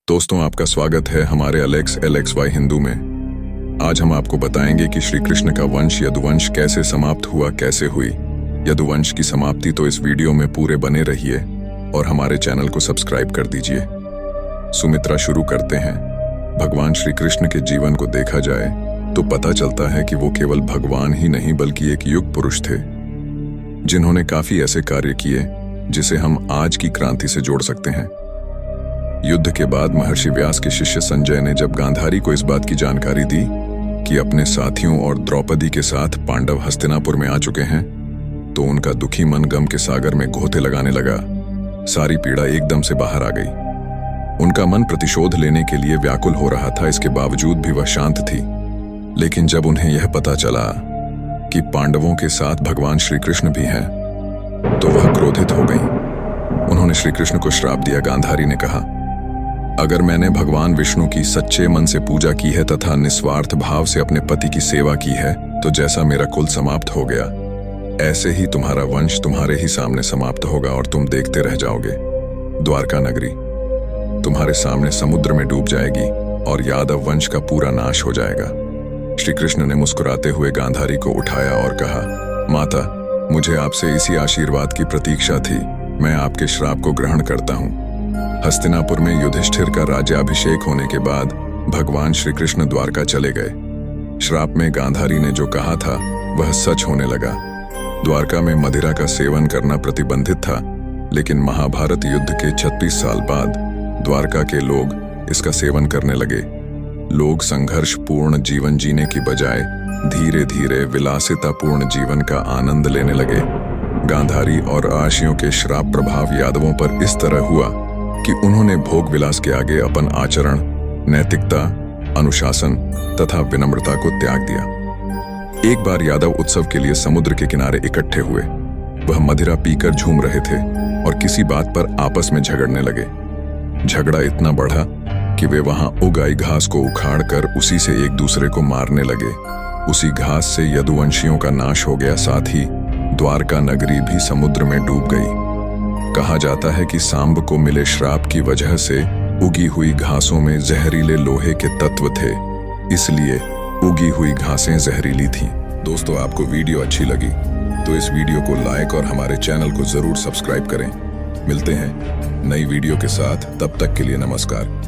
दोस्तों, आपका स्वागत है हमारे अलेक्स LXY हिंदू में। आज हम आपको बताएंगे कि श्री कृष्ण का वंश यदुवंश कैसे समाप्त हुआ, कैसे हुई यदुवंश की समाप्ति। तो इस वीडियो में पूरे बने रहिए और हमारे चैनल को सब्सक्राइब कर दीजिए। सुमित्रा, शुरू करते हैं। भगवान श्री कृष्ण के जीवन को देखा जाए तो पता चलता है कि वो केवल भगवान ही नहीं बल्कि एक युग पुरुष थे, जिन्होंने काफी ऐसे कार्य किए जिसे हम आज की क्रांति से जोड़ सकते हैं। युद्ध के बाद महर्षि व्यास के शिष्य संजय ने जब गांधारी को इस बात की जानकारी दी कि अपने साथियों और द्रौपदी के साथ पांडव हस्तिनापुर में आ चुके हैं, तो उनका दुखी मन गम के सागर में गोते लगाने लगा। सारी पीड़ा एकदम से बाहर आ गई। उनका मन प्रतिशोध लेने के लिए व्याकुल हो रहा था, इसके बावजूद भी वह शांत थी। लेकिन जब उन्हें यह पता चला कि पांडवों के साथ भगवान श्री कृष्ण भी हैं, तो वह क्रोधित हो गई। उन्होंने श्री कृष्ण को श्राप दिया। गांधारी ने कहा, अगर मैंने भगवान विष्णु की सच्चे मन से पूजा की है तथा निस्वार्थ भाव से अपने पति की सेवा की है, तो जैसा मेरा कुल समाप्त हो गया, ऐसे ही तुम्हारा वंश तुम्हारे ही सामने समाप्त होगा और तुम देखते रह जाओगे। द्वारका नगरी तुम्हारे सामने समुद्र में डूब जाएगी और यादव वंश का पूरा नाश हो जाएगा। श्री कृष्ण ने मुस्कुराते हुए गांधारी को उठाया और कहा, माता, मुझे आपसे इसी आशीर्वाद की प्रतीक्षा थी। मैं आपके श्राप को ग्रहण करता हूँ। हस्तिनापुर में युधिष्ठिर का राज्याभिषेक होने के बाद भगवान श्री कृष्ण द्वारका चले गए। श्राप में गांधारी ने जो कहा था वह सच होने लगा। द्वारका में मदिरा का सेवन करना प्रतिबंधित था, लेकिन महाभारत युद्ध के 36 साल बाद द्वारका के लोग इसका सेवन करने लगे। लोग संघर्षपूर्ण जीवन जीने की बजाय धीरे धीरे विलासितापूर्ण जीवन का आनंद लेने लगे। गांधारी और आशियों के श्राप प्रभाव यादवों पर इस तरह हुआ कि उन्होंने भोग विलास के आगे अपन आचरण, नैतिकता, अनुशासन तथा विनम्रता को त्याग दिया। एक बार यादव उत्सव के लिए समुद्र के किनारे इकट्ठे हुए। वह मदिरा पीकर झूम रहे थे और किसी बात पर आपस में झगड़ने लगे। झगड़ा इतना बढ़ा कि वे वहां उग आई घास को उखाड़कर उसी से एक दूसरे को मारने लगे। उसी घास से यदुवंशियों का नाश हो गया, साथ ही द्वारका नगरी भी समुद्र में डूब गई। कहा जाता है कि सांब को मिले श्राप की वजह से उगी हुई घासों में जहरीले लोहे के तत्व थे, इसलिए उगी हुई घासें जहरीली थीं। दोस्तों, आपको वीडियो अच्छी लगी तो इस वीडियो को लाइक और हमारे चैनल को जरूर सब्सक्राइब करें। मिलते हैं नई वीडियो के साथ, तब तक के लिए नमस्कार।